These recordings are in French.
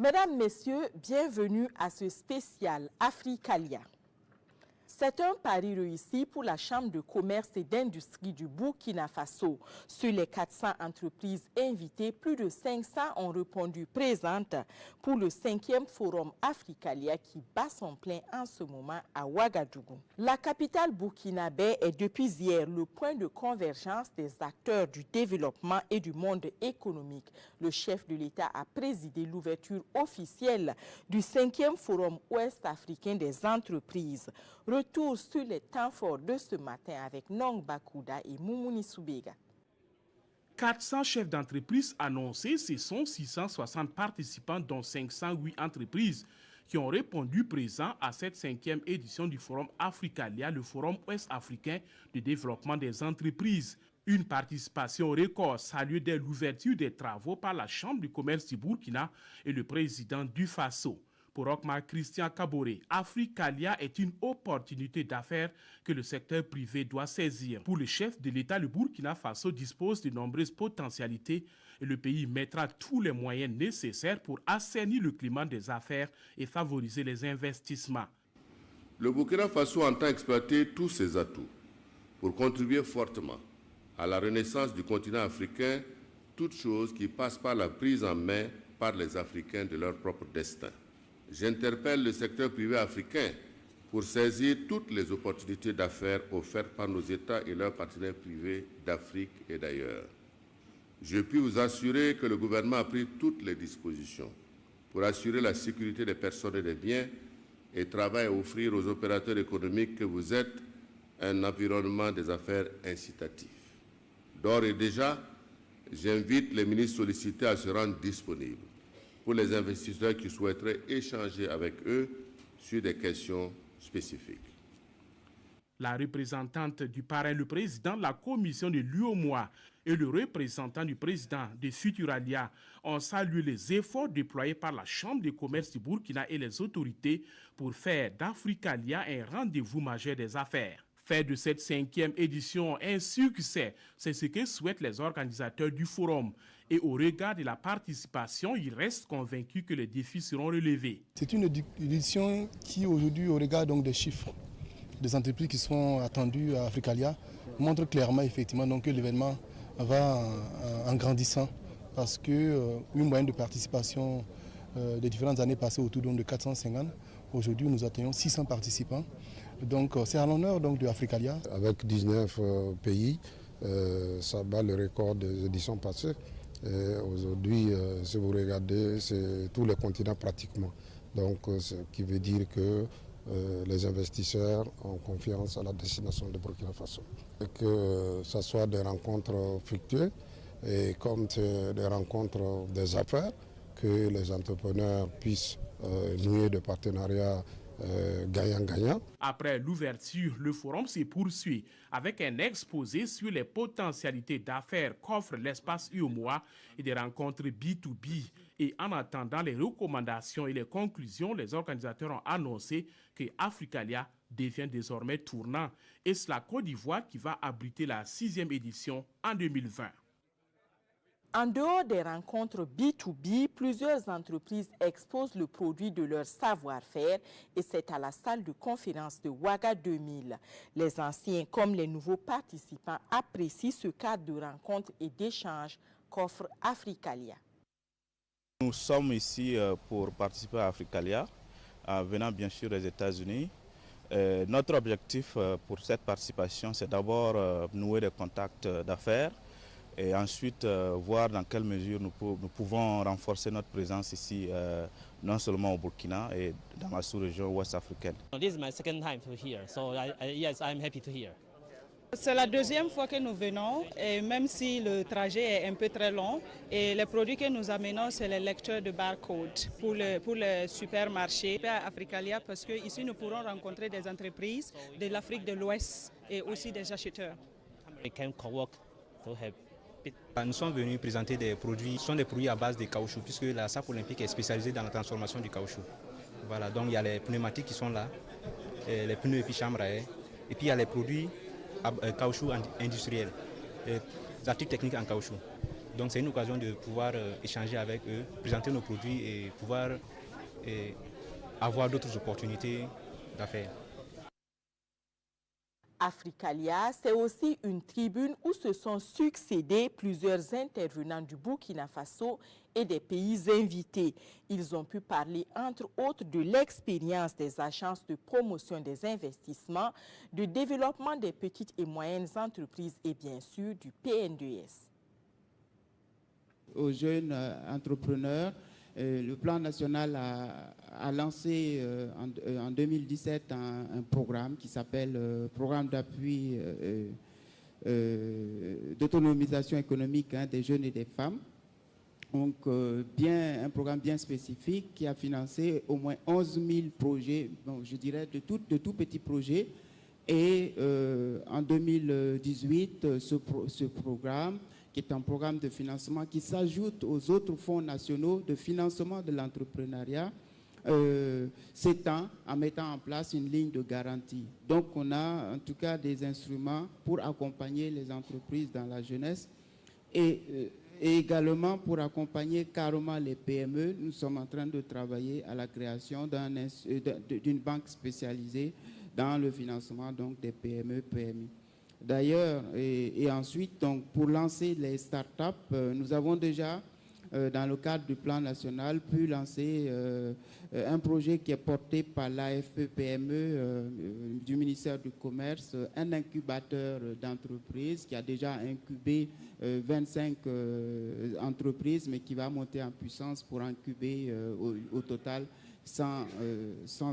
Mesdames, Messieurs, bienvenue à ce spécial Africalia. C'est un pari réussi pour la Chambre de commerce et d'industrie du Burkina Faso. Sur les 400 entreprises invitées, plus de 500 ont répondu présentes pour le 5e Forum Africalia qui bat son plein en ce moment à Ouagadougou. La capitale burkinabé est depuis hier le point de convergence des acteurs du développement et du monde économique. Le chef de l'État a présidé l'ouverture officielle du 5e Forum ouest-africain des entreprises. Retour sur les temps forts de ce matin avec Nong Bakouda et Moumouni Soubega. 400 chefs d'entreprise annoncés, ce sont 660 participants dont 508 entreprises qui ont répondu présents à cette 5e édition du Forum Africalia, le Forum ouest-africain de développement des entreprises. Une participation record saluée dès l'ouverture des travaux par la Chambre du commerce du Burkina et le président du Faso. Pour Okmar Christian Kaboré, Africalia est une opportunité d'affaires que le secteur privé doit saisir. Pour le chef de l'État, le Burkina Faso dispose de nombreuses potentialités et le pays mettra tous les moyens nécessaires pour assainir le climat des affaires et favoriser les investissements. Le Burkina Faso entend exploiter tous ses atouts pour contribuer fortement à la renaissance du continent africain, toute chose qui passe par la prise en main par les Africains de leur propre destin. J'interpelle le secteur privé africain pour saisir toutes les opportunités d'affaires offertes par nos États et leurs partenaires privés d'Afrique et d'ailleurs. Je puis vous assurer que le gouvernement a pris toutes les dispositions pour assurer la sécurité des personnes et des biens et travaille à offrir aux opérateurs économiques que vous êtes un environnement des affaires incitatif. D'ores et déjà, j'invite les ministres sollicités à se rendre disponibles pour les investisseurs qui souhaiteraient échanger avec eux sur des questions spécifiques. La représentante du parrain, le président de la commission de l'UOMOA et le représentant du président de Futuralia ont salué les efforts déployés par la Chambre de commerce du Burkina et les autorités pour faire d'Africalia un rendez-vous majeur des affaires. Faire de cette 5e édition un succès, c'est ce que souhaitent les organisateurs du forum. Et au regard de la participation, ils restent convaincus que les défis seront relevés. C'est une édition qui, aujourd'hui, au regard donc, des chiffres des entreprises qui sont attendues à Africalia, montre clairement effectivement donc, que l'événement va en grandissant. Parce qu'une moyenne de participation des différentes années passées autour de 450, aujourd'hui nous atteignons 600 participants. Donc c'est à l'honneur de Africalia. Avec 19 pays, ça bat le record des éditions passées. Aujourd'hui, si vous regardez, c'est tous les continents pratiquement. Donc ce qui veut dire que les investisseurs ont confiance à la destination de Burkina Faso. Et que ce soit des rencontres fructueuses et comme des rencontres des affaires, que les entrepreneurs puissent nouer des partenariats gagnant-gagnant. Après l'ouverture, le forum se poursuit avec un exposé sur les potentialités d'affaires qu'offre l'espace UOMOA et des rencontres B2B. Et en attendant les recommandations et les conclusions, les organisateurs ont annoncé que Africalia devient désormais tournant. Et c'est la Côte d'Ivoire qui va abriter la 6e édition en 2020. En dehors des rencontres B2B, plusieurs entreprises exposent le produit de leur savoir-faire et c'est à la salle de conférence de Ouaga 2000. Les anciens comme les nouveaux participants apprécient ce cadre de rencontres et d'échanges qu'offre Africalia. Nous sommes ici pour participer à Africalia, venant bien sûr des États-Unis. Notre objectif pour cette participation, c'est d'abord nouer des contacts d'affaires, et ensuite voir dans quelle mesure nous pouvons renforcer notre présence ici, non seulement au Burkina et dans la sous-région ouest africaine. This is my second time to here, so yes, I'm happy to here. C'est la deuxième fois que nous venons, et même si le trajet est un peu très long, et les produits que nous amenons, c'est les lecteurs de barcode pour le supermarché à Africalia, parce qu'ici nous pourrons rencontrer des entreprises de l'Afrique de l'Ouest et aussi des acheteurs. Nous sommes venus présenter des produits, ce sont des produits à base de caoutchouc, puisque la SAP olympique est spécialisée dans la transformation du caoutchouc. Voilà, donc il y a les pneumatiques qui sont là, les pneus et puis chambres à air, et puis il y a les produits caoutchouc industriels, les articles techniques en caoutchouc. Donc c'est une occasion de pouvoir échanger avec eux, présenter nos produits et pouvoir avoir d'autres opportunités d'affaires. Africalia, c'est aussi une tribune où se sont succédés plusieurs intervenants du Burkina Faso et des pays invités. Ils ont pu parler entre autres de l'expérience des agences de promotion des investissements, de développement des petites et moyennes entreprises et bien sûr du PNDS. Aux jeunes entrepreneurs, le plan national a lancé en 2017 un programme qui s'appelle Programme d'appui d'autonomisation économique des jeunes et des femmes. Donc, un programme bien spécifique qui a financé au moins 11 000 projets, bon, je dirais de tout petits projets. Et en 2018, ce programme, qui est un programme de financement qui s'ajoute aux autres fonds nationaux de financement de l'entrepreneuriat, s'étend en mettant en place une ligne de garantie. Donc, on a en tout cas des instruments pour accompagner les entreprises dans la jeunesse et également pour accompagner carrément les PME. Nous sommes en train de travailler à la création d'une banque spécialisée dans le financement donc, des PME, PMI. D'ailleurs, et ensuite, donc, pour lancer les startups, nous avons déjà, dans le cadre du plan national, pu lancer un projet qui est porté par l'AFP-PME du ministère du Commerce, un incubateur d'entreprises qui a déjà incubé 25 entreprises, mais qui va monter en puissance pour incuber au total 100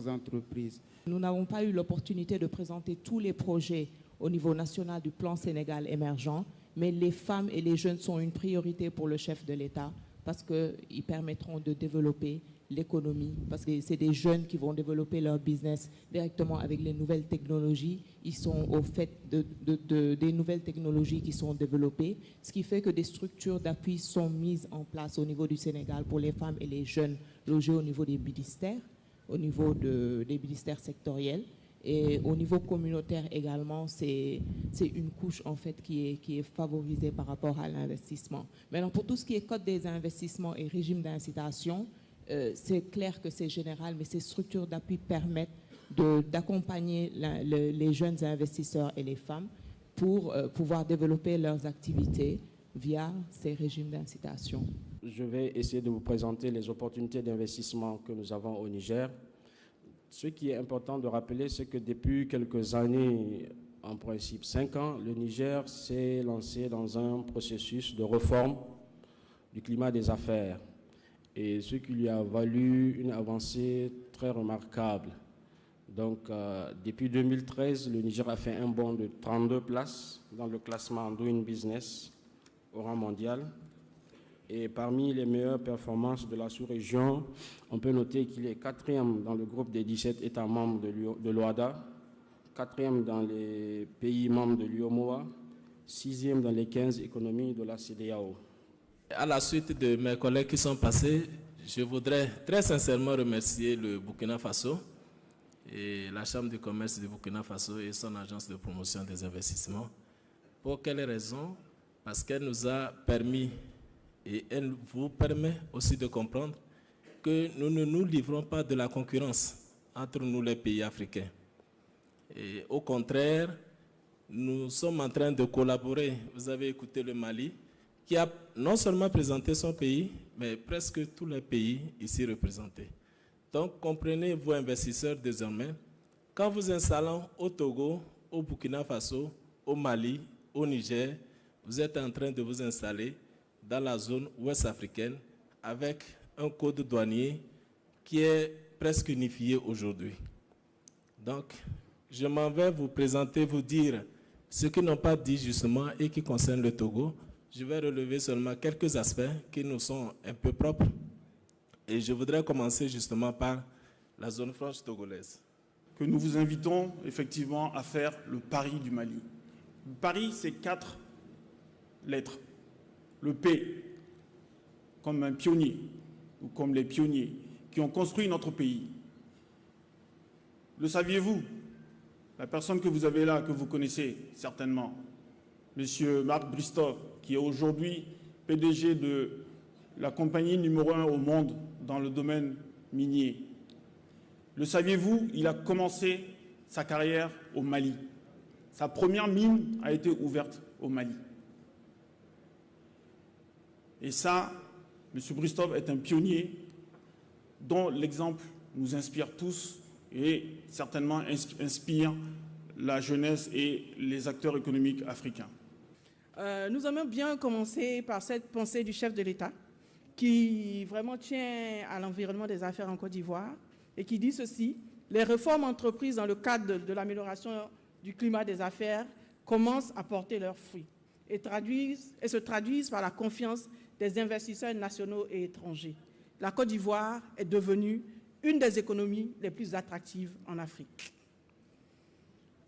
entreprises. Nous n'avons pas eu l'opportunité de présenter tous les projets au niveau national du plan Sénégal émergent, mais les femmes et les jeunes sont une priorité pour le chef de l'État parce qu'ils permettront de développer l'économie, parce que c'est des jeunes qui vont développer leur business directement avec les nouvelles technologies. Ils sont au fait des nouvelles technologies qui sont développées, ce qui fait que des structures d'appui sont mises en place au niveau du Sénégal pour les femmes et les jeunes logés au niveau des ministères, au niveau des ministères sectoriels. Et au niveau communautaire également, c'est une couche en fait qui est favorisée par rapport à l'investissement. Maintenant, pour tout ce qui est code des investissements et régime d'incitation, c'est clair que c'est général, mais ces structures d'appui permettent d'accompagner les jeunes investisseurs et les femmes pour pouvoir développer leurs activités via ces régimes d'incitation. Je vais essayer de vous présenter les opportunités d'investissement que nous avons au Niger. Ce qui est important de rappeler, c'est que depuis quelques années, en principe 5 ans, le Niger s'est lancé dans un processus de réforme du climat des affaires, et ce qui lui a valu une avancée très remarquable. Donc, depuis 2013, le Niger a fait un bond de 32 places dans le classement Doing Business au rang mondial. Et parmi les meilleures performances de la sous-région, on peut noter qu'il est 4e dans le groupe des 17 États membres de l'OADA, 4e dans les pays membres de l'UOMOA, 6e dans les 15 économies de la CEDEAO. À la suite de mes collègues qui sont passés, je voudrais très sincèrement remercier le Burkina Faso et la Chambre de commerce du Burkina Faso et son agence de promotion des investissements. Pour quelle raison? Parce qu'elle nous a permis et elle vous permet aussi de comprendre que nous ne nous livrons pas de la concurrence entre nous les pays africains. Et au contraire, nous sommes en train de collaborer. Vous avez écouté le Mali, qui a non seulement présenté son pays, mais presque tous les pays ici représentés. Donc, comprenez, vous investisseurs désormais, quand vous installant au Togo, au Burkina Faso, au Mali, au Niger, vous êtes en train de vous installer dans la zone ouest africaine avec un code douanier qui est presque unifié aujourd'hui. Donc, je m'en vais vous présenter, vous dire ce qu'ils n'ont pas dit justement et qui concerne le Togo. Je vais relever seulement quelques aspects qui nous sont un peu propres. Et je voudrais commencer justement par la zone franche togolaise. Que nous vous invitons effectivement à faire le pari du Mali. Le pari, c'est 4 lettres. Le P, comme un pionnier, ou comme les pionniers qui ont construit notre pays. Le saviez-vous? La personne que vous avez là, que vous connaissez certainement, M. Marc Bristow, qui est aujourd'hui PDG de la compagnie numéro 1 au monde dans le domaine minier. Le saviez-vous, il a commencé sa carrière au Mali. Sa première mine a été ouverte au Mali. Et ça, M. Bristow est un pionnier dont l'exemple nous inspire tous et certainement inspire la jeunesse et les acteurs économiques africains. Nous aimons bien commencer par cette pensée du chef de l'État qui vraiment tient à l'environnement des affaires en Côte d'Ivoire et qui dit ceci: les réformes entreprises dans le cadre de l'amélioration du climat des affaires commencent à porter leurs fruits et se traduisent par la confiance des investisseurs nationaux et étrangers. La Côte d'Ivoire est devenue une des économies les plus attractives en Afrique.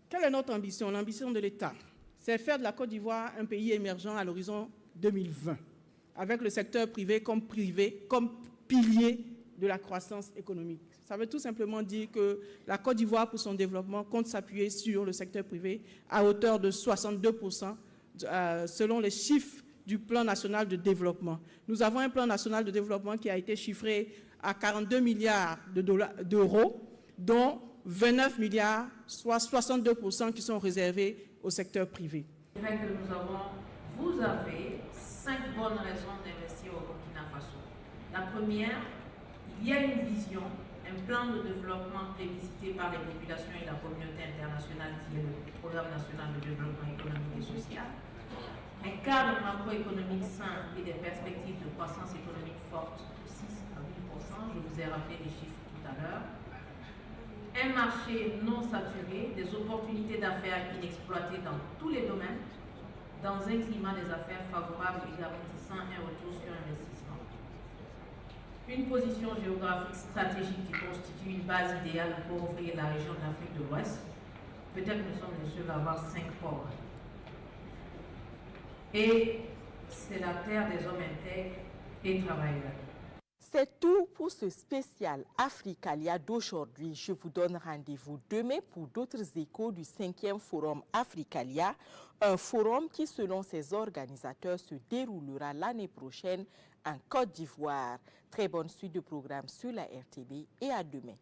Quelle est notre ambition? L'ambition de l'État, c'est faire de la Côte d'Ivoire un pays émergent à l'horizon 2020, avec le secteur privé comme pilier de la croissance économique. Ça veut tout simplement dire que la Côte d'Ivoire, pour son développement, compte s'appuyer sur le secteur privé à hauteur de 62%, selon les chiffres du plan national de développement. Nous avons un plan national de développement qui a été chiffré à 42 milliards d'euros, dont 29 milliards, soit 62% qui sont réservés au secteur privé. Vous avez 5 bonnes raisons d'investir au Burkina Faso. La première, il y a une vision, un plan de développement plébiscité par les populations et la communauté internationale qui est le Programme national de développement économique et social, un cadre macroéconomique sain et des perspectives de croissance économique forte de 6 à 8%, je vous ai rappelé les chiffres tout à l'heure, un marché non saturé, des opportunités d'affaires inexploitées dans tous les domaines, dans un climat des affaires favorable et garantissant un retour sur investissement. Une position géographique stratégique qui constitue une base idéale pour ouvrir la région de l'Afrique de l'Ouest. Peut-être nous sommes les seuls à avoir 5 ports. Et c'est la terre des hommes intègres et travailleurs. C'est tout pour ce spécial Africalia d'aujourd'hui. Je vous donne rendez-vous demain pour d'autres échos du 5e Forum Africalia, un forum qui, selon ses organisateurs, se déroulera l'année prochaine en Côte d'Ivoire. Très bonne suite de programmes sur la RTB et à demain.